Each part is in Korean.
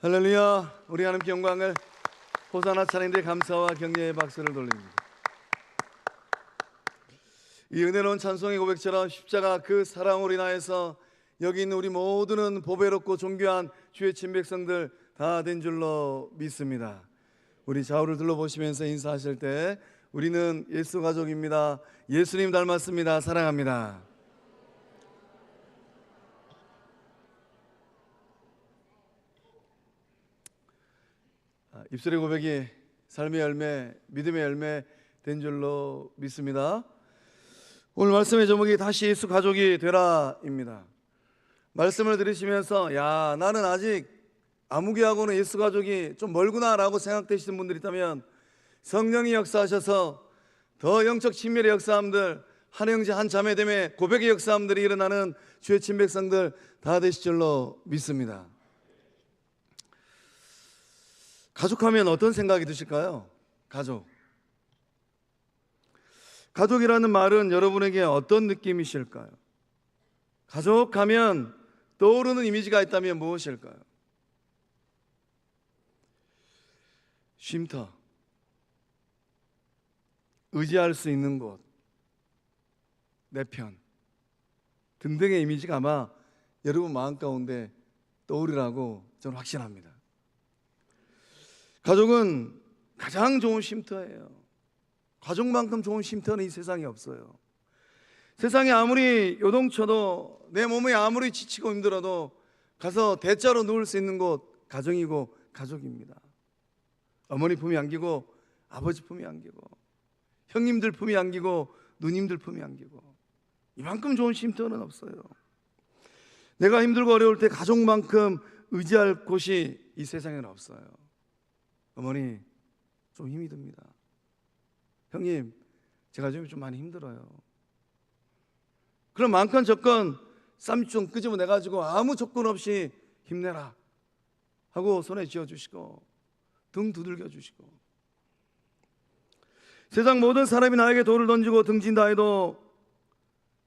할렐루야. 우리 하나님께 영광을, 호산나 찬양대 감사와 격려의 박수를 돌립니다. 이 은혜로운 찬송의 고백처럼 십자가 그 사랑으로 인하여서 여기 있는 우리 모두는 보배롭고 존귀한 주의 친백성들 다 된 줄로 믿습니다. 우리 좌우를 둘러보시면서 인사하실 때 우리는 예수 가족입니다. 예수님 닮았습니다. 사랑합니다. 입술의 고백이 삶의 열매, 믿음의 열매 된 줄로 믿습니다. 오늘 말씀의 제목이 다시 예수 가족이 되라입니다. 말씀을 들으시면서 나는 아직 아무개하고는 예수 가족이 좀 멀구나 라고 생각되시는 분들이 있다면, 성령이 역사하셔서 더 영적 친밀의 역사함들, 한 형제 한 자매됨의 고백의 역사함들이 일어나는 주의 친백성들 다 되실 줄로 믿습니다. 가족하면 어떤 생각이 드실까요? 가족이라는 말은 여러분에게 어떤 느낌이실까요? 가족하면 떠오르는 이미지가 있다면 무엇일까요? 쉼터, 의지할 수 있는 곳, 내 편 등등의 이미지가 아마 여러분 마음 가운데 떠오르라고 저는 확신합니다. 가족은 가장 좋은 쉼터예요. 가족만큼 좋은 쉼터는 이 세상에 없어요. 세상에 아무리 요동쳐도, 내 몸이 아무리 지치고 힘들어도 가서 대자로 누울 수 있는 곳, 가정이고 가족입니다. 어머니 품이 안기고, 아버지 품이 안기고, 형님들 품이 안기고, 누님들 품이 안기고, 이만큼 좋은 쉼터는 없어요. 내가 힘들고 어려울 때 가족만큼 의지할 곳이 이 세상에는 없어요. 어머니, 좀 힘이 듭니다. 형님, 제가 좀 많이 힘들어요. 그럼 많건 적건 쌈좀 끄집어내가지고 아무 조건 없이 힘내라 하고 손에 쥐어주시고 등 두들겨 주시고, 세상 모든 사람이 나에게 돌을 던지고 등진다 해도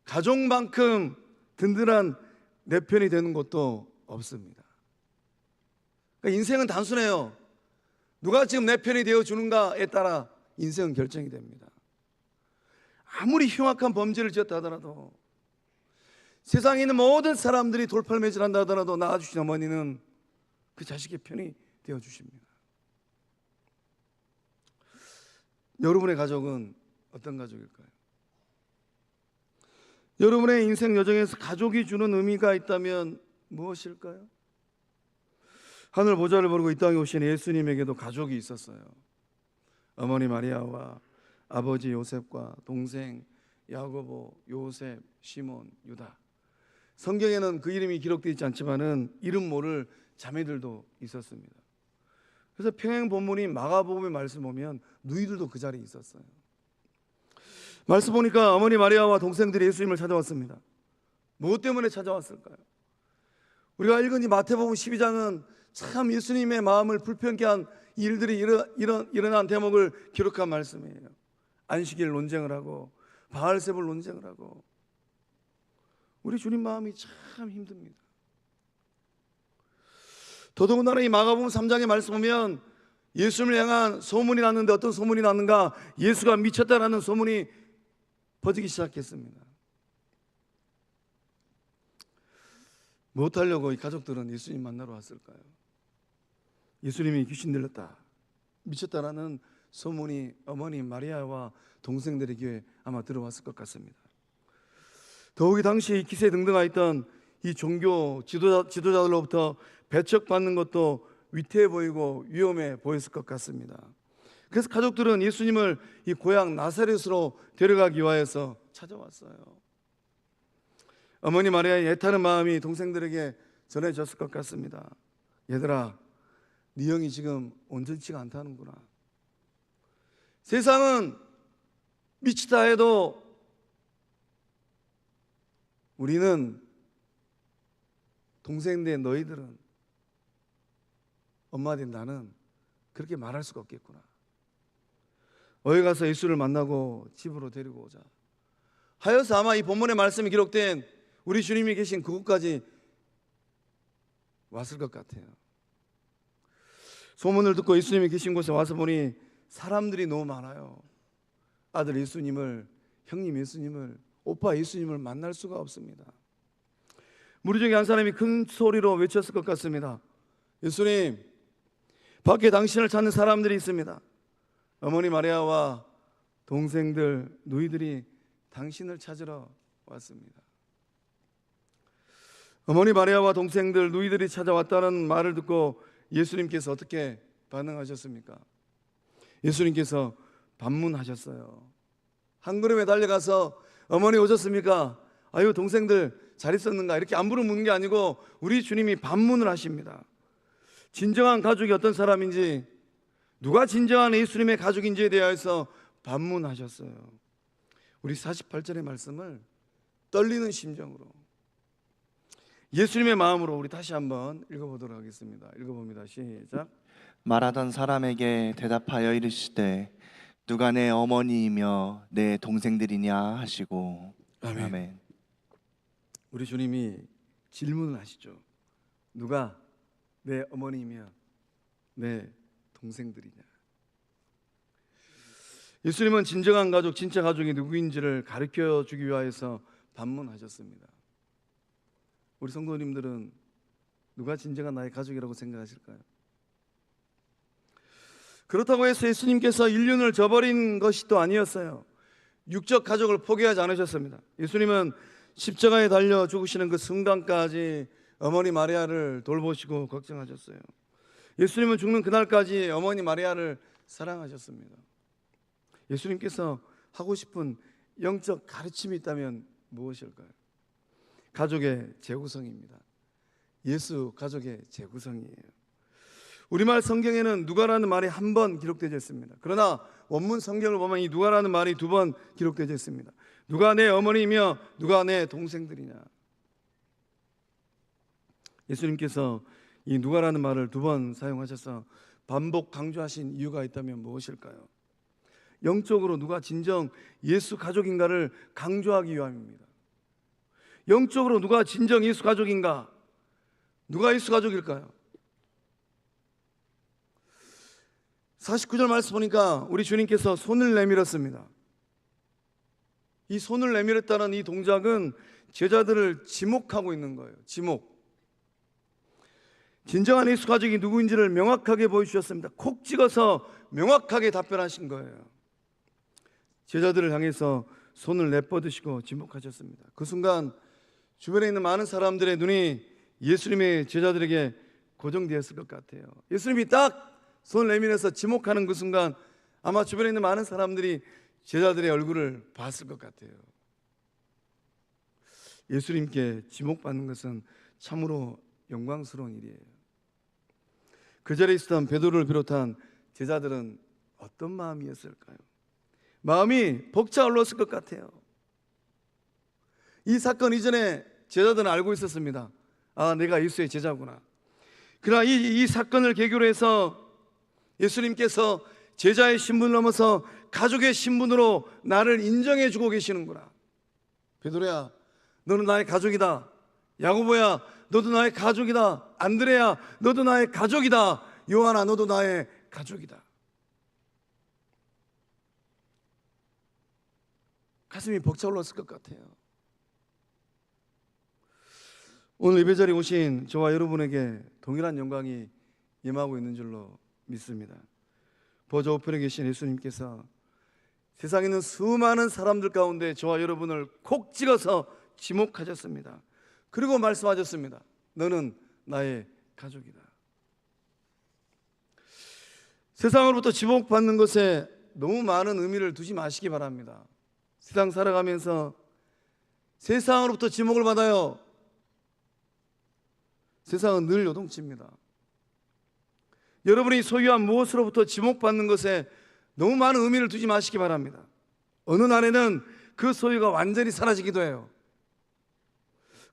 가족만큼 든든한 내 편이 되는 것도 없습니다. 그러니까 인생은 단순해요. 누가 지금 내 편이 되어주는가에 따라 인생은 결정이 됩니다. 아무리 흉악한 범죄를 지었다 하더라도, 세상에 있는 모든 사람들이 돌팔매질한다 하더라도 낳아주신 어머니는 그 자식의 편이 되어주십니다. 여러분의 가족은 어떤 가족일까요? 여러분의 인생 여정에서 가족이 주는 의미가 있다면 무엇일까요? 하늘 보좌를 모르고 이 땅에 오신 예수님에게도 가족이 있었어요. 어머니 마리아와 아버지 요셉과 동생 야고보, 요셉, 시몬, 유다. 성경에는 그 이름이 기록되어 있지 않지만은 이름 모를 자매들도 있었습니다. 그래서 평행 본문인 마가복음의 말씀 보면 누이들도 그 자리에 있었어요. 말씀 보니까 어머니 마리아와 동생들이 예수님을 찾아왔습니다. 무엇 때문에 찾아왔을까요? 우리가 읽은 이 마태복음 12장은 참 예수님의 마음을 불편케 한 일들이 일어난 대목을 기록한 말씀이에요. 안식일 논쟁을 하고 바알세불 논쟁을 하고, 우리 주님 마음이 참 힘듭니다. 더더군다나 이 마가복음 3장의 말씀 보면 예수님을 향한 소문이 났는데, 어떤 소문이 났는가? 예수가 미쳤다라는 소문이 퍼지기 시작했습니다. 무엇하려고 이 가족들은 예수님 만나러 왔을까요? 예수님이 귀신 들렸다, 미쳤다라는 소문이 어머니 마리아와 동생들의 귀에 아마 들어왔을 것 같습니다. 더욱이 당시 기세등등하였던 이 종교 지도자들로부터 배척받는 것도 위태해 보이고 위험해 보였을 것 같습니다. 그래서 가족들은 예수님을 이 고향 나사렛으로 데려가기 위하여서 찾아왔어요. 어머니 마리아의 애타는 마음이 동생들에게 전해졌을 것 같습니다. 얘들아, 네 형이 지금 온전치가 않다는구나. 세상은 미치다 해도 우리는, 동생들 너희들은, 엄마들 나는 그렇게 말할 수가 없겠구나. 어디 가서 예수를 만나고 집으로 데리고 오자 하여서 아마 이 본문의 말씀이 기록된 우리 주님이 계신 그곳까지 왔을 것 같아요. 소문을 듣고 예수님이 계신 곳에 와서 보니 사람들이 너무 많아요. 아들 예수님을, 형님 예수님을, 오빠 예수님을 만날 수가 없습니다. 무리 중에 한 사람이 큰 소리로 외쳤을 것 같습니다. 예수님, 밖에 당신을 찾는 사람들이 있습니다. 어머니 마리아와 동생들, 누이들이 당신을 찾으러 왔습니다. 어머니 마리아와 동생들, 누이들이 찾아왔다는 말을 듣고 예수님께서 어떻게 반응하셨습니까? 예수님께서 반문하셨어요. 한 걸음에 달려가서 어머니 오셨습니까? 아유 동생들 잘 있었는가? 이렇게 안부를 묻는 게 아니고 우리 주님이 반문을 하십니다. 진정한 가족이 어떤 사람인지, 누가 진정한 예수님의 가족인지에 대해서 반문하셨어요. 우리 48절의 말씀을 떨리는 심정으로, 예수님의 마음으로 우리 다시 한번 읽어보도록 하겠습니다. 읽어봅니다. 시작. 말하던 사람에게 대답하여 이르시되 누가 내 어머니이며 내 동생들이냐 하시고. 아멘. 아멘. 우리 주님이 질문을 하시죠. 누가 내 어머니이며 내 동생들이냐. 예수님은 진정한 가족, 진짜 가족이 누구인지를 가르쳐 주기 위하여서 반문하셨습니다. 우리 성도님들은 누가 진정한 나의 가족이라고 생각하실까요? 그렇다고 해서 예수님께서 인륜을 저버린 것이 또 아니었어요. 육적 가족을 포기하지 않으셨습니다. 예수님은 십자가에 달려 죽으시는 그 순간까지 어머니 마리아를 돌보시고 걱정하셨어요. 예수님은 죽는 그날까지 어머니 마리아를 사랑하셨습니다. 예수님께서 하고 싶은 영적 가르침이 있다면 무엇일까요? 가족의 재구성입니다. 예수 가족의 재구성이에요. 우리말 성경에는 누가라는 말이 한 번 기록되어 있습니다. 그러나 원문 성경을 보면 이 누가라는 말이 두 번 기록되어 있습니다. 누가 내 어머니이며 누가 내 동생들이냐. 예수님께서 이 누가라는 말을 두 번 사용하셔서 반복 강조하신 이유가 있다면 무엇일까요? 영적으로 누가 진정 예수 가족인가를 강조하기 위함입니다. 영적으로 누가 진정 예수 가족인가? 누가 예수 가족일까요? 49절 말씀 보니까 우리 주님께서 손을 내밀었습니다. 이 손을 내밀었다는 이 동작은 제자들을 지목하고 있는 거예요. 지목. 진정한 예수 가족이 누구인지를 명확하게 보여주셨습니다. 콕 찍어서 명확하게 답변하신 거예요. 제자들을 향해서 손을 내뻗으시고 지목하셨습니다. 그 순간 주변에 있는 많은 사람들의 눈이 예수님의 제자들에게 고정되었을 것 같아요. 예수님이 딱 손을 내밀어서 지목하는 그 순간 아마 주변에 있는 많은 사람들이 제자들의 얼굴을 봤을 것 같아요. 예수님께 지목받는 것은 참으로 영광스러운 일이에요. 그 자리에 있었던 베드로를 비롯한 제자들은 어떤 마음이었을까요? 마음이 벅차올랐을 것 같아요. 이 사건 이전에 제자들은 알고 있었습니다. 아, 내가 예수의 제자구나. 그러나 이 사건을 계기로 해서 예수님께서 제자의 신분을 넘어서 가족의 신분으로 나를 인정해 주고 계시는구나. 베드로야, 너는 나의 가족이다. 야고보야, 너도 나의 가족이다. 안드레야, 너도 나의 가족이다. 요한아, 너도 나의 가족이다. 가슴이 벅차올랐을 것 같아요. 오늘 예배 자리에 오신 저와 여러분에게 동일한 영광이 임하고 있는 줄로 믿습니다. 보좌 우편에 계신 예수님께서 세상에 있는 수많은 사람들 가운데 저와 여러분을 콕 찍어서 지목하셨습니다. 그리고 말씀하셨습니다. 너는 나의 가족이다. 세상으로부터 지목받는 것에 너무 많은 의미를 두지 마시기 바랍니다. 세상 살아가면서 세상으로부터 지목을 받아요. 세상은 늘 요동칩니다. 여러분이 소유한 무엇으로부터 지목받는 것에 너무 많은 의미를 두지 마시기 바랍니다. 어느 날에는 그 소유가 완전히 사라지기도 해요.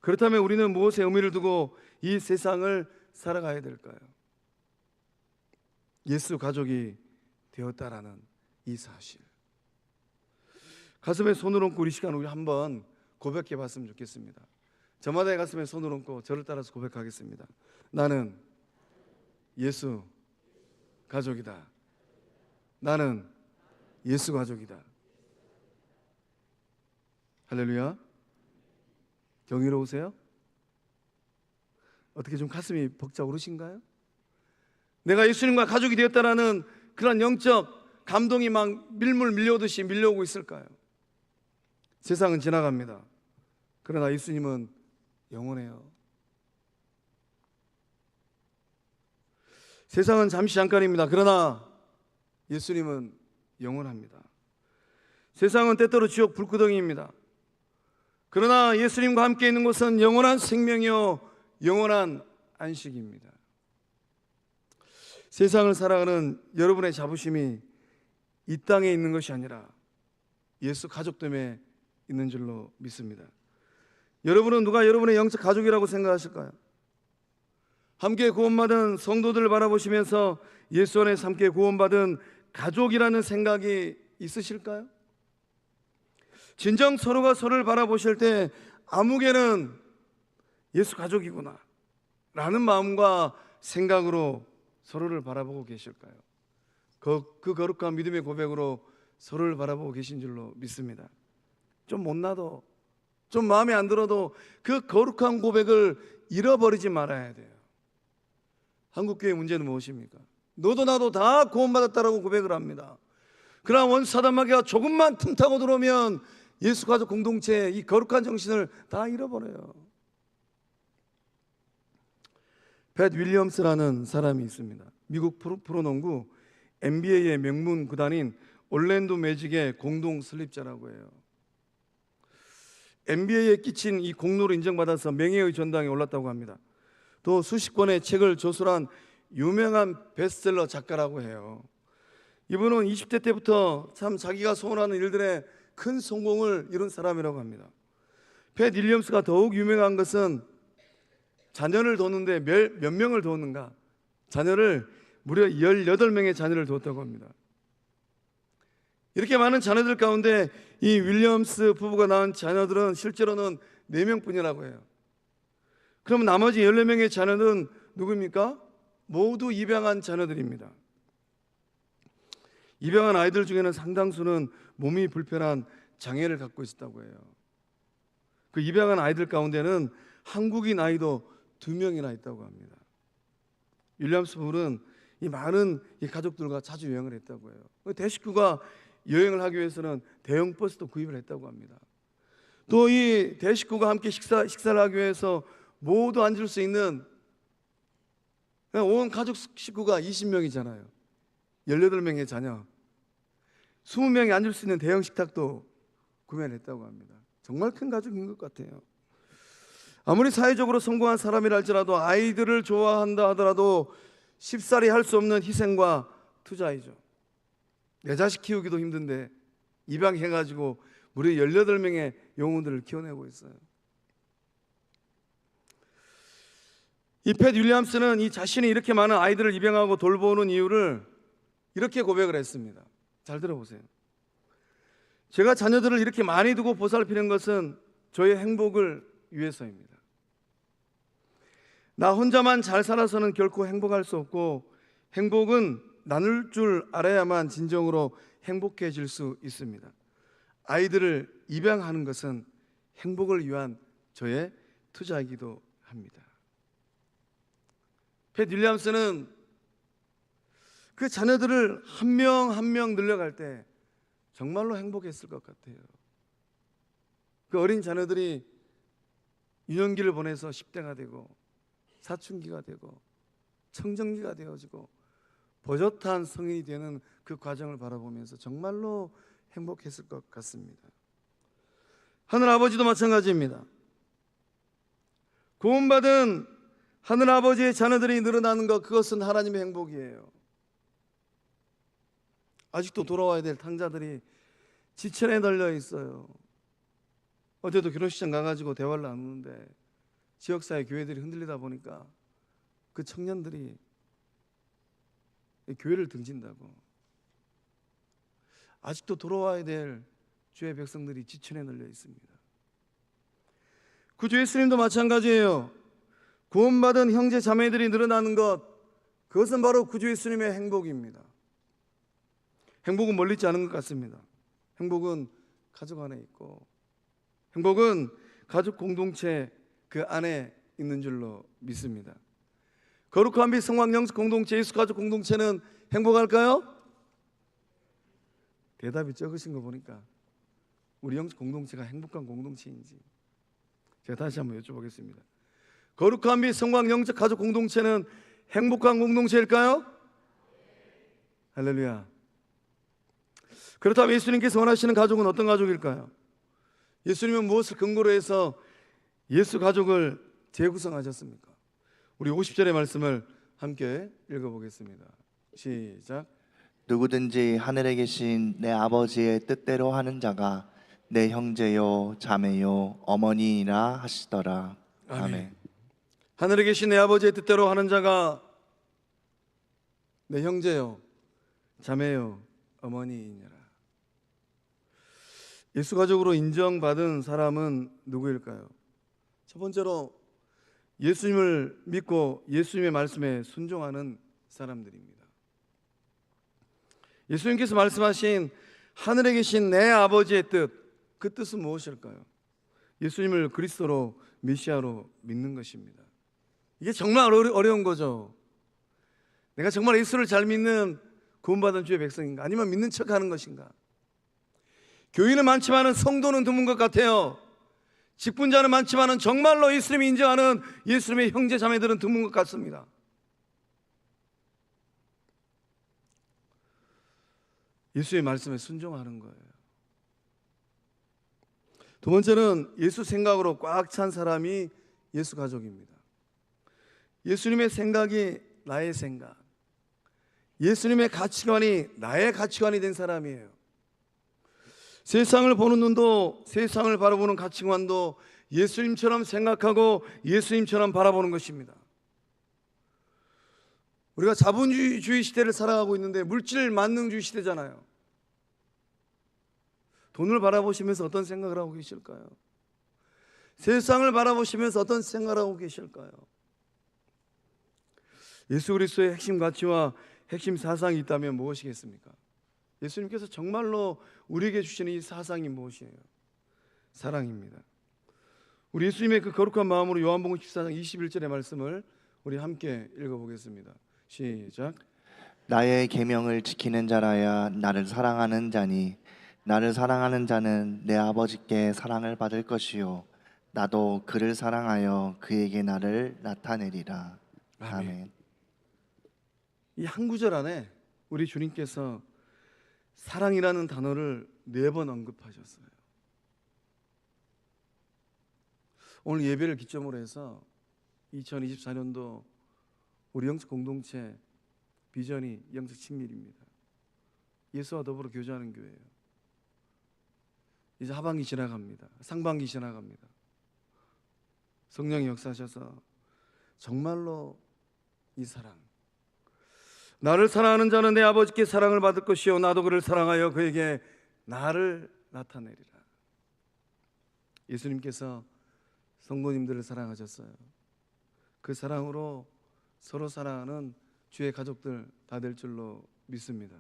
그렇다면 우리는 무엇에 의미를 두고 이 세상을 살아가야 될까요? 예수 가족이 되었다라는 이 사실. 가슴에 손을 얹고 우리 시간 우리 한번 고백해 봤으면 좋겠습니다. 저마다의 가슴에 손을 얹고 저를 따라서 고백하겠습니다. 나는 예수 가족이다. 나는 예수 가족이다. 할렐루야. 경이로우세요? 어떻게 좀 가슴이 벅차오르신가요? 내가 예수님과 가족이 되었다라는 그런 영적 감동이 막 밀물 밀려오듯이 밀려오고 있을까요? 세상은 지나갑니다. 그러나 예수님은 영원해요. 세상은 잠시 잠깐입니다. 그러나 예수님은 영원합니다. 세상은 때때로 지옥 불구덩이입니다. 그러나 예수님과 함께 있는 곳은 영원한 생명이요 영원한 안식입니다. 세상을 살아가는 여러분의 자부심이 이 땅에 있는 것이 아니라 예수 가족됨에 있는 줄로 믿습니다. 여러분은 누가 여러분의 영적 가족이라고 생각하실까요? 함께 구원받은 성도들을 바라보시면서 예수 안에서 함께 구원받은 가족이라는 생각이 있으실까요? 진정 서로가 서로를 바라보실 때 아무개는 예수 가족이구나 라는 마음과 생각으로 서로를 바라보고 계실까요? 그 거룩한 믿음의 고백으로 서로를 바라보고 계신 줄로 믿습니다. 좀 못나도, 좀 마음에 안 들어도 그 거룩한 고백을 잃어버리지 말아야 돼요. 한국교회 문제는 무엇입니까? 너도 나도 다 구원받았다라고 고백을 합니다. 그러나 원사단마귀가 조금만 틈타고 들어오면 예수 가족 공동체의 이 거룩한 정신을 다 잃어버려요. 팻 윌리엄스라는 사람이 있습니다. 미국 프로농구 NBA의 명문 구단인 올랜도 매직의 공동 설립자라고 해요. NBA에 끼친 이 공로를 인정받아서 명예의 전당에 올랐다고 합니다. 또 수십 권의 책을 저술한 유명한 베스트셀러 작가라고 해요. 이분은 20대 때부터 참 자기가 소원하는 일들에 큰 성공을 이룬 사람이라고 합니다. 팻 윌리엄스가 더욱 유명한 것은 자녀를 뒀는데 몇 명을 뒀는가? 자녀를 무려 18명의 자녀를 뒀다고 합니다. 이렇게 많은 자녀들 가운데 이 윌리엄스 부부가 낳은 자녀들은 실제로는 4명뿐이라고 해요. 그럼 나머지 14명의 자녀는 누구입니까? 모두 입양한 자녀들입니다. 입양한 아이들 중에는 상당수는 몸이 불편한 장애를 갖고 있었다고 해요. 그 입양한 아이들 가운데는 한국인 아이도 2명이나 있다고 합니다. 윌리엄스 부부는 이 많은 이 가족들과 자주 여행을 했다고 해요. 대식구가 여행을 하기 위해서는 대형 버스도 구입을 했다고 합니다. 또 이 대식구가 함께 식사를 하기 위해서 모두 앉을 수 있는 온 가족 식구가 20명이잖아요. 18명의 자녀 20명이 앉을 수 있는 대형 식탁도 구매를 했다고 합니다. 정말 큰 가족인 것 같아요. 아무리 사회적으로 성공한 사람이라 할지라도 아이들을 좋아한다 하더라도 쉽사리 할 수 없는 희생과 투자이죠. 내 자식 키우기도 힘든데 입양해가지고 무려 18명의 영혼들을 키워내고 있어요. 이 팻 윌리엄스는 이 자신이 이렇게 많은 아이들을 입양하고 돌보는 이유를 이렇게 고백을 했습니다. 잘 들어보세요. 제가 자녀들을 이렇게 많이 두고 보살피는 것은 저의 행복을 위해서입니다. 나 혼자만 잘 살아서는 결코 행복할 수 없고 행복은 나눌 줄 알아야만 진정으로 행복해질 수 있습니다. 아이들을 입양하는 것은 행복을 위한 저의 투자이기도 합니다. 팻 윌리엄스는 그 자녀들을 한 명 한 명 늘려갈 때 정말로 행복했을 것 같아요. 그 어린 자녀들이 유년기를 보내서 10대가 되고 사춘기가 되고 청정기가 되어지고 버젓한 성인이 되는 그 과정을 바라보면서 정말로 행복했을 것 같습니다. 하늘아버지도 마찬가지입니다. 구원받은 하늘아버지의 자녀들이 늘어나는 것, 그것은 하나님의 행복이에요. 아직도 돌아와야 될 탕자들이 지천에 널려 있어요. 어제도 결혼식장 가가지고 대화를 나누는데 지역사회 교회들이 흔들리다 보니까 그 청년들이 교회를 등진다고. 아직도 돌아와야 될 주의 백성들이 지천에 널려 있습니다. 구주 예수님도 마찬가지예요. 구원받은 형제 자매들이 늘어나는 것, 그것은 바로 구주 예수님의 행복입니다. 행복은 멀리 있지 않은 것 같습니다. 행복은 가족 안에 있고, 행복은 가족 공동체 그 안에 있는 줄로 믿습니다. 거룩한 빛 성막 영적 공동체, 예수 가족 공동체는 행복할까요? 대답이 적으신 거 보니까 우리 영적 공동체가 행복한 공동체인지 제가 다시 한번 여쭤보겠습니다. 거룩한 빛 성막 영적 가족 공동체는 행복한 공동체일까요? 할렐루야. 그렇다면 예수님께서 원하시는 가족은 어떤 가족일까요? 예수님은 무엇을 근거로 해서 예수 가족을 재구성하셨습니까? 우리 50절의 말씀을 함께 읽어보겠습니다. 시작. 누구든지 하늘에 계신 내 아버지의 뜻대로 하는 자가 내 형제요 자매요 어머니이라 하시더라. 아멘. 하늘에 계신 내 아버지의 뜻대로 하는 자가 내 형제요 자매요 어머니이니라. 예수 가족으로 인정받은 사람은 누구일까요? 첫 번째로 예수님을 믿고 예수님의 말씀에 순종하는 사람들입니다. 예수님께서 말씀하신 하늘에 계신 내 아버지의 뜻, 그 뜻은 무엇일까요? 예수님을 그리스도로 메시아로 믿는 것입니다. 이게 정말 어려운 거죠. 내가 정말 예수를 잘 믿는 구원받은 주의 백성인가? 아니면 믿는 척하는 것인가? 교인은 많지만 성도는 드문 것 같아요. 직분자는 많지만 정말로 예수님이 인정하는 예수님의 형제 자매들은 드문 것 같습니다. 예수의 말씀에 순종하는 거예요. 두 번째는 예수 생각으로 꽉 찬 사람이 예수 가족입니다. 예수님의 생각이 나의 생각, 예수님의 가치관이 나의 가치관이 된 사람이에요. 세상을 보는 눈도, 세상을 바라보는 가치관도 예수님처럼 생각하고 예수님처럼 바라보는 것입니다. 우리가 자본주의 시대를 살아가고 있는데 물질 만능주의 시대잖아요. 돈을 바라보시면서 어떤 생각을 하고 계실까요? 세상을 바라보시면서 어떤 생각을 하고 계실까요? 예수 그리스도의 핵심 가치와 핵심 사상이 있다면 무엇이겠습니까? 예수님께서 정말로 우리에게 주시는 이 사상이 무엇이에요? 사랑입니다. 우리 예수님의 그 거룩한 마음으로 요한복음 14장 21절의 말씀을 우리 함께 읽어보겠습니다. 시작. 나의 계명을 지키는 자라야 나를 사랑하는 자니 나를 사랑하는 자는 내 아버지께 사랑을 받을 것이요 나도 그를 사랑하여 그에게 나를 나타내리라. 아멘. 이 한 구절 안에 우리 주님께서 사랑이라는 단어를 4번 언급하셨어요. 오늘 예배를 기점으로 해서 2024년도 우리 영적 공동체 비전이 영적 친밀입니다. 예수와 더불어 교제하는 교회예요. 이제 하반기 지나갑니다. 상반기 지나갑니다. 성령이 역사하셔서 정말로 이 사랑, 나를 사랑하는 자는 내 아버지께 사랑을 받을 것이요 나도 그를 사랑하여 그에게 나를 나타내리라. 예수님께서 성도님들을 사랑하셨어요. 그 사랑으로 서로 사랑하는 주의 가족들 다 될 줄로 믿습니다.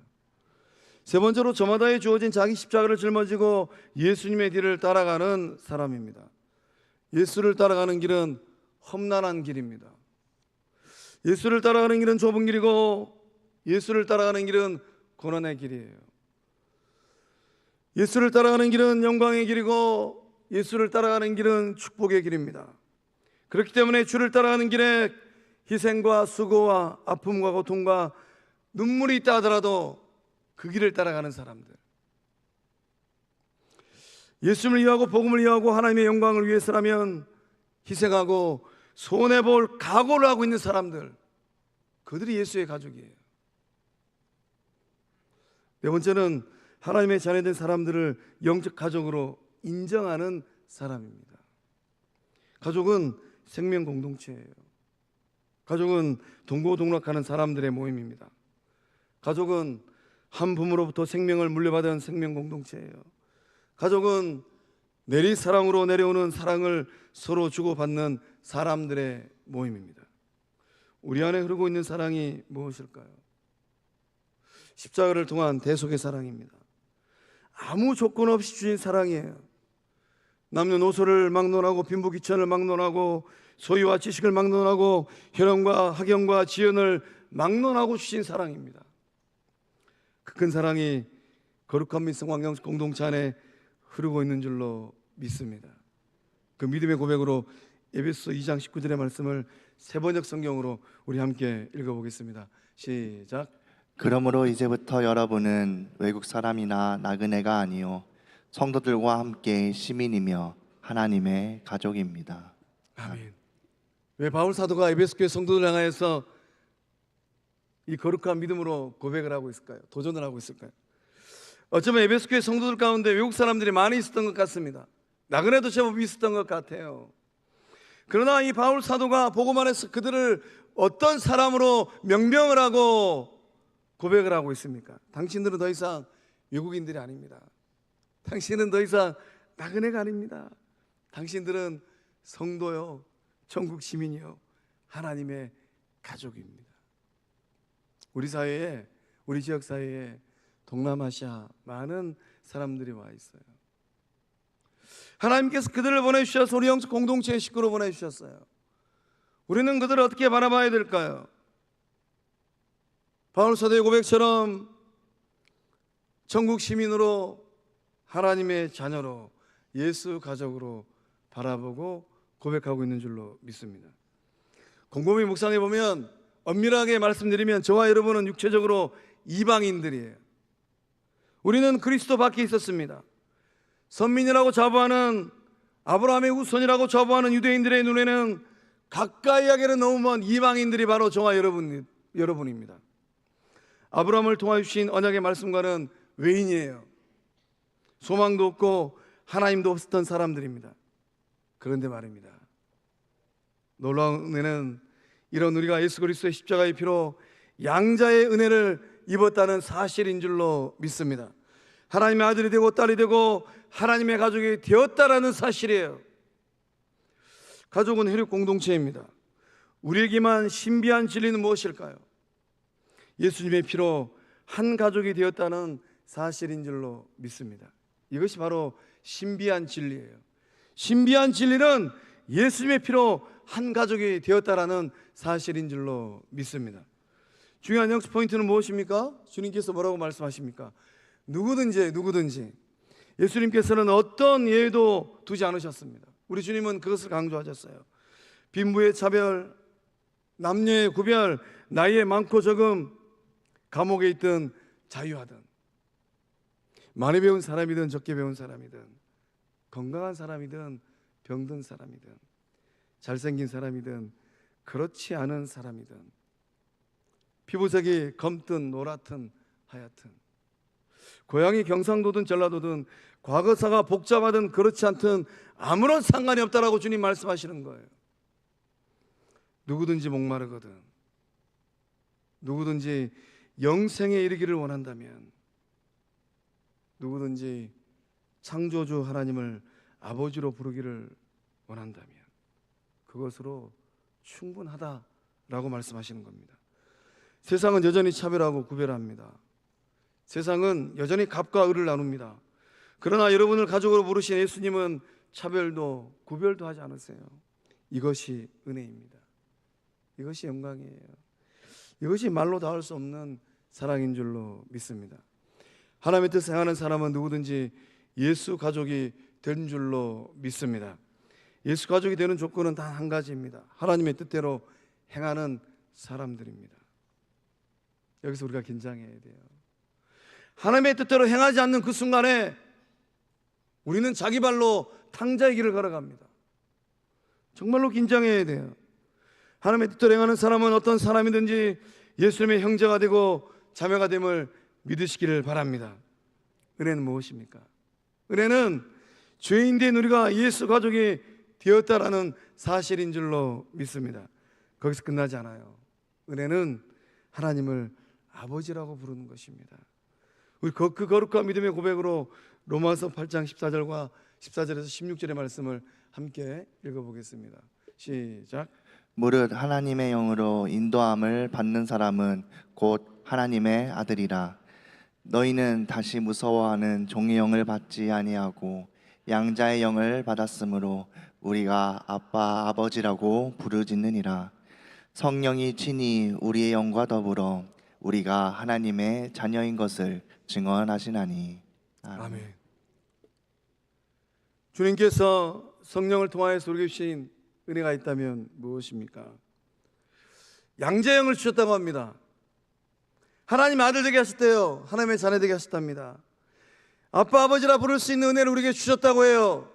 세 번째로 저마다에 주어진 자기 십자가를 짊어지고 예수님의 뒤를 따라가는 사람입니다. 예수를 따라가는 길은 험난한 길입니다. 예수를 따라가는 길은 좁은 길이고 예수를 따라가는 길은 고난의 길이에요. 예수를 따라가는 길은 영광의 길이고 예수를 따라가는 길은 축복의 길입니다. 그렇기 때문에 주를 따라가는 길에 희생과 수고와 아픔과 고통과 눈물이 있다 하더라도 그 길을 따라가는 사람들, 예수님을 위하고 복음을 위하고 하나님의 영광을 위해서라면 희생하고 손해볼 각오를 하고 있는 사람들, 그들이 예수의 가족이에요. 네 번째는 하나님의 자녀된 사람들을 영적 가족으로 인정하는 사람입니다. 가족은 생명 공동체예요. 가족은 동고동락하는 사람들의 모임입니다. 가족은 한 부모로부터 생명을 물려받은 생명 공동체예요. 가족은 내리사랑으로 내려오는 사랑을 서로 주고받는 사람들의 모임입니다. 우리 안에 흐르고 있는 사랑이 무엇일까요? 십자가를 통한 대속의 사랑입니다. 아무 조건 없이 주신 사랑이에요. 남녀노소를 막론하고 빈부귀천을 막론하고 소유와 지식을 막론하고 혈연과 학연과 지연을 막론하고 주신 사랑입니다. 그 큰 사랑이 거룩한 민성왕영 공동체 안에 흐르고 있는 줄로 믿습니다. 그 믿음의 고백으로 에베소 2장 19절의 말씀을 세번역 성경으로 우리 함께 읽어보겠습니다. 시작. 그러므로 이제부터 여러분은 외국 사람이나 나그네가 아니요 성도들과 함께 시민이며 하나님의 가족입니다. 아멘. 왜 바울 사도가 에베소 교회 성도들 향하여서 이 거룩한 믿음으로 고백을 하고 있을까요? 도전을 하고 있을까요? 어쩌면 에베소 교회 성도들 가운데 외국 사람들이 많이 있었던 것 같습니다. 나그네도 제법 있었던 것 같아요. 그러나 이 바울 사도가 복음 안에서 그들을 어떤 사람으로 명명을 하고 고백을 하고 있습니까? 당신들은 더 이상 외국인들이 아닙니다. 당신은 더 이상 나그네가 아닙니다. 당신들은 성도요, 천국 시민이요, 하나님의 가족입니다. 우리 사회에, 우리 지역 사회에 동남아시아 많은 사람들이 와 있어요. 하나님께서 그들을 보내주셔서 우리 영적 공동체의 식구로 보내주셨어요. 우리는 그들을 어떻게 바라봐야 될까요? 바울 사도의 고백처럼 천국 시민으로, 하나님의 자녀로, 예수 가족으로 바라보고 고백하고 있는 줄로 믿습니다. 곰곰이 묵상해 보면, 엄밀하게 말씀드리면 저와 여러분은 육체적으로 이방인들이에요. 우리는 그리스도 밖에 있었습니다. 선민이라고 자부하는, 아브라함의 후손이라고 자부하는 유대인들의 눈에는 가까이 하기에는 너무 먼 이방인들이 바로 저와 여러분입니다. 아브라함을 통하여 주신 언약의 말씀과는 외인이에요. 소망도 없고 하나님도 없었던 사람들입니다. 그런데 말입니다, 놀라운 은혜는 이런 우리가 예수 그리스도의 십자가의 피로 양자의 은혜를 입었다는 사실인 줄로 믿습니다. 하나님의 아들이 되고 딸이 되고 하나님의 가족이 되었다라는 사실이에요. 가족은 혈육 공동체입니다. 우리에게만 신비한 진리는 무엇일까요? 예수님의 피로 한 가족이 되었다는 사실인 줄로 믿습니다. 이것이 바로 신비한 진리예요. 신비한 진리는 예수님의 피로 한 가족이 되었다라는 사실인 줄로 믿습니다. 중요한 영적 포인트는 무엇입니까? 주님께서 뭐라고 말씀하십니까? 누구든지 예수님께서는 어떤 예외도 두지 않으셨습니다. 우리 주님은 그것을 강조하셨어요. 빈부의 차별, 남녀의 구별, 나이의 많고 적음, 감옥에 있든 자유하든, 많이 배운 사람이든 적게 배운 사람이든, 건강한 사람이든 병든 사람이든, 잘생긴 사람이든 그렇지 않은 사람이든, 피부색이 검든 노랗든 하얗든, 고향이 경상도든 전라도든, 과거사가 복잡하든 그렇지 않든 아무런 상관이 없다라고 주님 말씀하시는 거예요. 누구든지 목마르거든, 누구든지 영생에 이르기를 원한다면, 누구든지 창조주 하나님을 아버지로 부르기를 원한다면 그것으로 충분하다라고 말씀하시는 겁니다. 세상은 여전히 차별하고 구별합니다. 세상은 여전히 갑과 을을 나눕니다. 그러나 여러분을 가족으로 부르신 예수님은 차별도 구별도 하지 않으세요. 이것이 은혜입니다. 이것이 영광이에요. 이것이 말로 닿을 수 없는 사랑인 줄로 믿습니다. 하나님의 뜻을 행하는 사람은 누구든지 예수 가족이 된 줄로 믿습니다. 예수 가족이 되는 조건은 단 한 가지입니다. 하나님의 뜻대로 행하는 사람들입니다. 여기서 우리가 긴장해야 돼요. 하나님의 뜻대로 행하지 않는 그 순간에 우리는 자기 발로 탕자의 길을 걸어갑니다. 정말로 긴장해야 돼요. 하나님의 뜻대로 행하는 사람은 어떤 사람이든지 예수님의 형제가 되고 자매가 됨을 믿으시기를 바랍니다. 은혜는 무엇입니까? 은혜는 죄인 된 우리가 예수 가족이 되었다라는 사실인 줄로 믿습니다. 거기서 끝나지 않아요. 은혜는 하나님을 아버지라고 부르는 것입니다. 우리 그 거룩한 믿음의 고백으로 로마서 8장 14절과 14절에서 16절의 말씀을 함께 읽어보겠습니다. 시작. 무릇 하나님의 영으로 인도함을 받는 사람은 곧 하나님의 아들이라. 너희는 다시 무서워하는 종의 영을 받지 아니하고 양자의 영을 받았으므로 우리가 아빠 아버지라고 부르짖느니라. 성령이 친히 우리의 영과 더불어 우리가 하나님의 자녀인 것을 증언하시나니. 아멘. 주님께서 성령을 통하여서 우리에게 주신 은혜가 있다면 무엇입니까? 양자영을 주셨다고 합니다. 하나님 아들 되게 하셨대요. 하나님의 자녀 되게 하셨답니다. 아빠 아버지라 부를 수 있는 은혜를 우리에게 주셨다고 해요.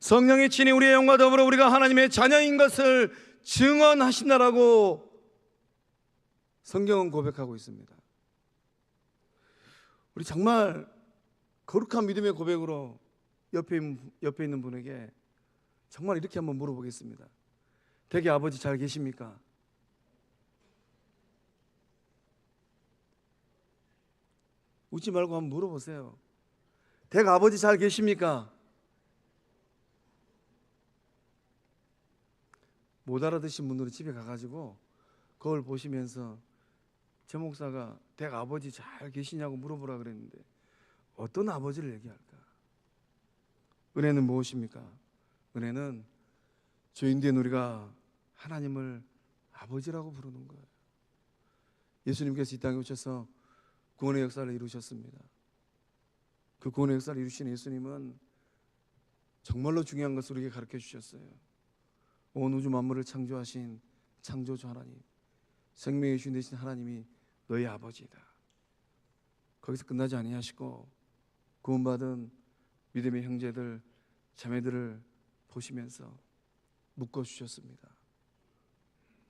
성령이 친히 우리의 영과 더불어 우리가 하나님의 자녀인 것을 증언하신다라고 성경은 고백하고 있습니다. 우리 정말 거룩한 믿음의 고백으로 옆에 있는 분에게 정말 이렇게 한번 물어보겠습니다. 댁에 아버지 잘 계십니까? 웃지 말고 한번 물어보세요. 댁 아버지 잘 계십니까? 못 알아듣신 분들은 집에 가가지고 거울 보시면서 제 목사가 댁 아버지 잘 계시냐고 물어보라 그랬는데 어떤 아버지를 얘기할까? 은혜는 무엇입니까? 은혜는 죄인된 우리가 하나님을 아버지라고 부르는 거예요. 예수님께서 이 땅에 오셔서 구원의 역사를 이루셨습니다. 그 구원의 역사를 이루신 예수님은 정말로 중요한 것을 우리에게 가르쳐 주셨어요. 온 우주 만물을 창조하신 창조주 하나님, 생명의 주인 되신 하나님이 너희 아버지이다. 거기서 끝나지 아니하시고 구원받은 믿음의 형제들, 자매들을 보시면서 묶어주셨습니다.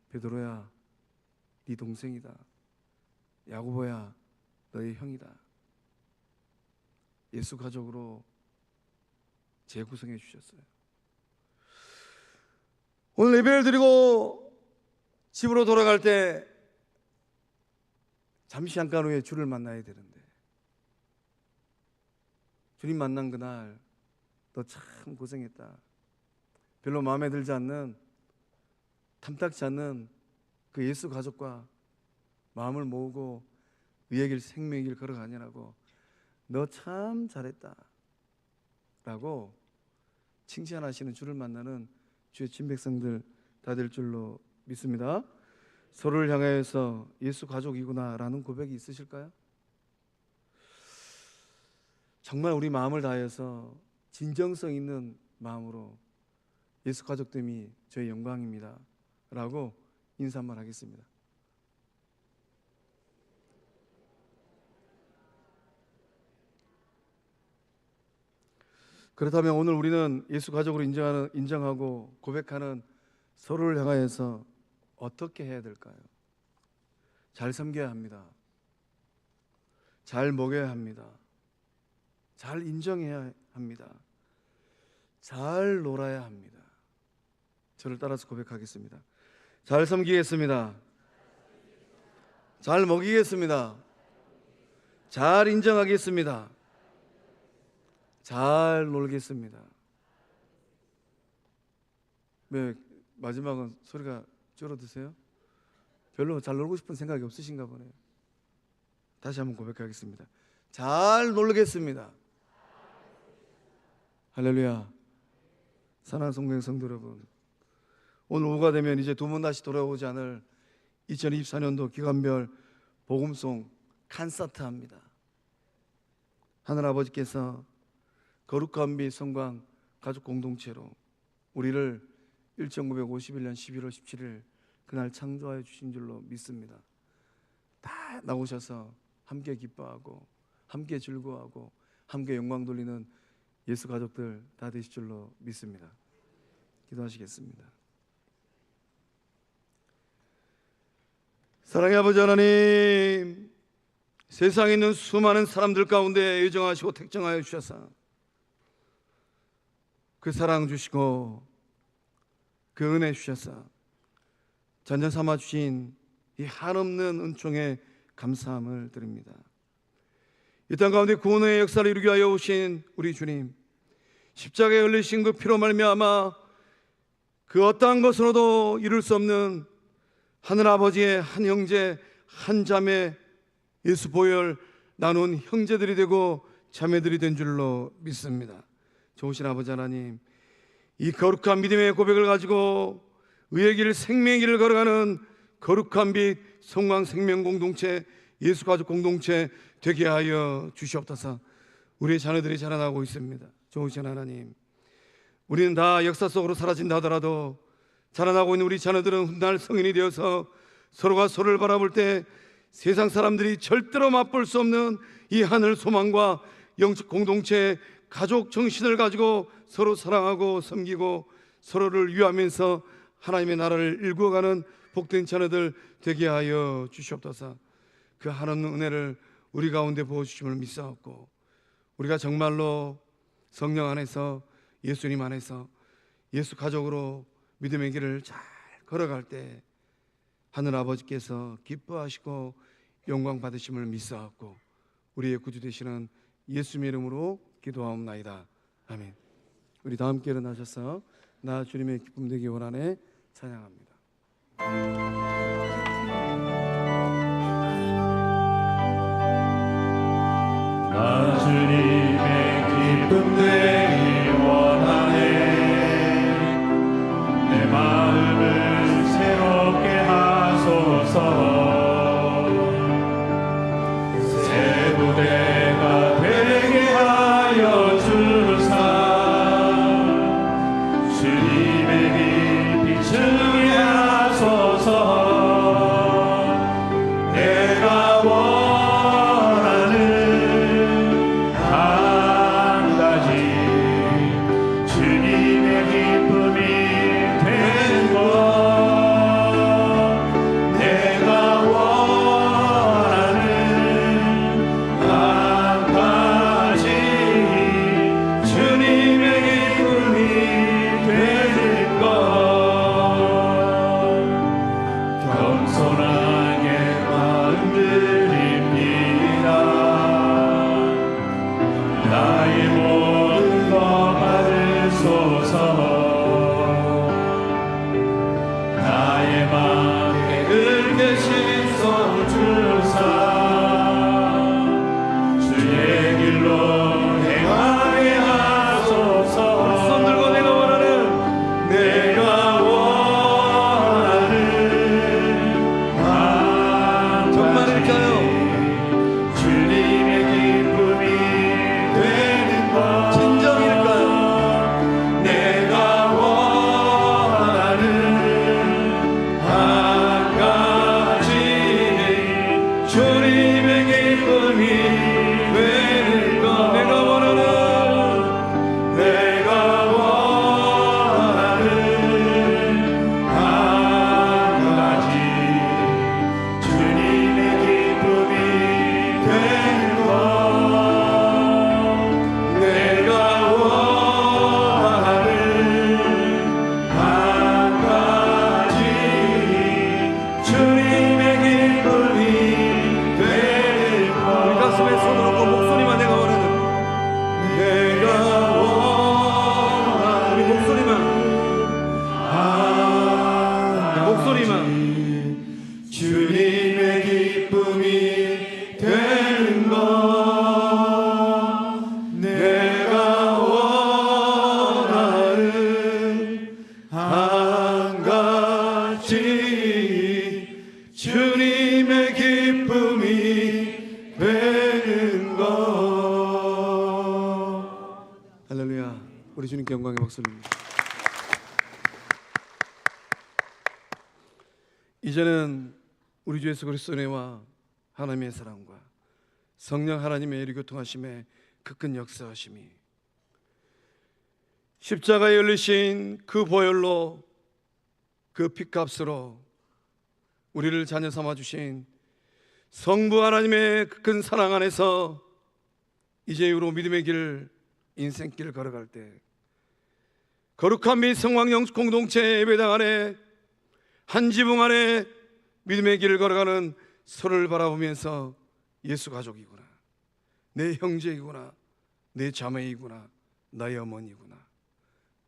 베드로야, 네 동생이다. 야고보야, 너희 형이다. 예수 가족으로 재구성해 주셨어요. 오늘 예배를 드리고 집으로 돌아갈 때 잠시 잠깐 후에 주를 만나야 되는데 주님 만난 그날 너 참 고생했다. 별로 마음에 들지 않는, 탐탁지 않는 그 예수 가족과 마음을 모으고 의의 길 생명의 길 걸어가냐라고 너 참 잘했다 라고 칭찬하시는 주를 만나는 주의 친백성들 다 될 줄로 믿습니다. 서로를 향하여서 예수 가족이구나 라는 고백이 있으실까요? 정말 우리 마음을 다해서 진정성 있는 마음으로 예수 가족됨이 저의 영광입니다 라고 인사 한번 하겠습니다. 그렇다면 오늘 우리는 예수 가족으로 인정하고 고백하는 서로를 향하여서 어떻게 해야 될까요? 잘 섬겨야 합니다. 잘 먹여야 합니다. 잘 인정해야 합니다. 잘 놀아야 합니다. 저를 따라서 고백하겠습니다. 잘 섬기겠습니다. 잘 먹이겠습니다. 잘 인정하겠습니다. 잘 놀겠습니다. 왜 마지막은 소리가 줄어드세요? 별로 잘 놀고 싶은 생각이 없으신가 보네요. 다시 한번 고백하겠습니다. 잘 놀겠습니다. 할렐루야. 사랑하는 성경 성도 여러분, 오늘 오후가 되면 이제 두 번 다시 돌아오지 않을 2024년도 기간별 복음송 콘서트 합니다. 하늘아버지께서 거룩한 빛 성광 가족 공동체로 우리를 1951년 11월 17일 그날 창조하여 주신 줄로 믿습니다. 다 나오셔서 함께 기뻐하고 함께 즐거워하고 함께 영광 돌리는 예수 가족들 다 되실 줄로 믿습니다. 기도하시겠습니다. 사랑의 아버지 하나님, 세상에 있는 수많은 사람들 가운데 예정하시고 택정하여 주셔서 그 사랑 주시고 그 은혜 주셔서 전전 삼아 주신 이 한없는 은총에 감사함을 드립니다. 이 땅 가운데 구원의 역사를 이루게 하여 오신 우리 주님, 십자가에 흘리신 그 피로 말미암아 그 어떠한 것으로도 이룰 수 없는 하늘아버지의 한 형제 한 자매, 예수 보혈 나눈 형제들이 되고 자매들이 된 줄로 믿습니다. 좋으신 아버지 하나님, 이 거룩한 믿음의 고백을 가지고 의의 길 생명의 길을 걸어가는 거룩한 빛 성광 생명 공동체, 예수 가족 공동체 되게 하여 주시옵소서. 우리의 자녀들이 자라나고 있습니다. 좋으신 하나님, 우리는 다 역사 속으로 사라진다 하더라도 자라나고 있는 우리 자녀들은 훗날 성인이 되어서 서로가 서로를 바라볼 때 세상 사람들이 절대로 맛볼 수 없는 이 하늘 소망과 영적 공동체 가족 정신을 가지고 서로 사랑하고 섬기고 서로를 위하면서 하나님의 나라를 일구어가는 복된 자녀들 되게 하여 주시옵소서. 그 하나님 은혜를 우리 가운데 부어주심을 믿사옵고, 우리가 정말로 성령 안에서 예수님 안에서 예수 가족으로 믿음의 길을 잘 걸어갈 때 하늘 아버지께서 기뻐하시고 영광 받으심을 믿사옵고, 우리의 구주 되시는 예수님의 이름으로 기도하옵나이다. 아멘. 우리 다 함께 일어나셔서 나 주님의 기쁨 되기 원하네 찬양합니다. 나 주님의 기쁨 되기 원하네. 내 마음을 새롭게 하소서. 새 부대가 되게 하여 주사. 주님의 길 비추게 하소서. 내가 원하는 한 가지 주님의 기쁨이 되는 것. 내가 원하는 한 가지 주님의 기쁨이 되는 것. 겸손하게 마음 드립니다. 나의 모든 것 받으소서. 나의 맘에 흙으신 손 주사. 주의 길로 행하게 하소서. 손 들고 내가 원하는 내가 원하는 한 정말일까요? 가지 주님의 기쁨이 되는 것. 진정일까요? 내가 원하는 한 가지 주님의 기쁨이 되는 것. 내가 원하는 내가 원하는 한 가지 주님의 기쁨이 되는 것. 내가 원하는 한 가지 주님의 기쁨이 되는 것. 우리 가슴에 손을 얹고 목소리만 내가 원하는 내가 원하는 우리 목소리만 목소리만 주님의 기쁨이 되는 것. 내가 원하는 한 가지 주님의 기쁨이 되는 것. 할렐루야. 우리 주님께 영광의 박수입니다. 이제는 우리 주 예수 그리스도의 은혜와 하나님의 사랑과 성령 하나님의 이리 교통하심에 그 큰 역사하심이 십자가에 열리신 그 보혈로 그 피값으로 우리를 자녀 삼아 주신 성부 하나님의 그 큰 사랑 안에서 이제 이후로 믿음의 길 인생길을 걸어갈 때 거룩한 및 성황 영적 공동체 예배당 안에 한 지붕 안에 믿음의 길을 걸어가는 서로를 바라보면서 예수 가족이구나, 내 형제이구나, 내 자매이구나, 나의 어머니구나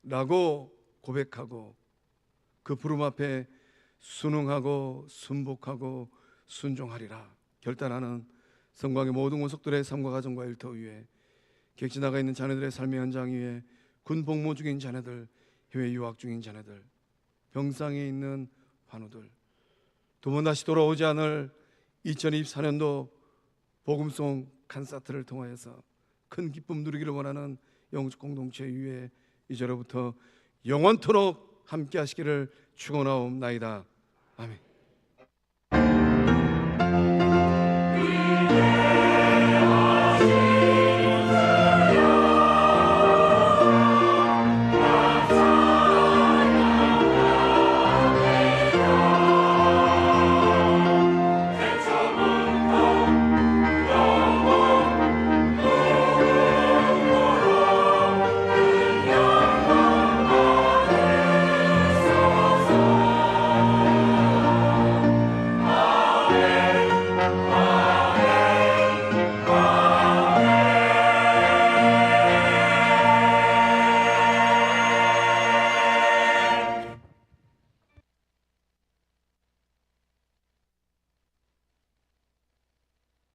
라고 고백하고 그 부름 앞에 순응하고 순복하고 순종하리라 결단하는 성광의 모든 권속들의 삶과 가정과 일터 위에, 객지 나가 있는 자녀들의 삶의 현장 위에, 군 복무 중인 자녀들, 해외 유학 중인 자녀들, 병상에 있는 환우들, 두 번 다시 돌아오지 않을 2024년도 복음송 칸사트를 통하여서 큰 기쁨 누리기를 원하는 영적 공동체 위에 이제로부터 영원토록 함께 하시기를 축원하옵나이다. 아멘.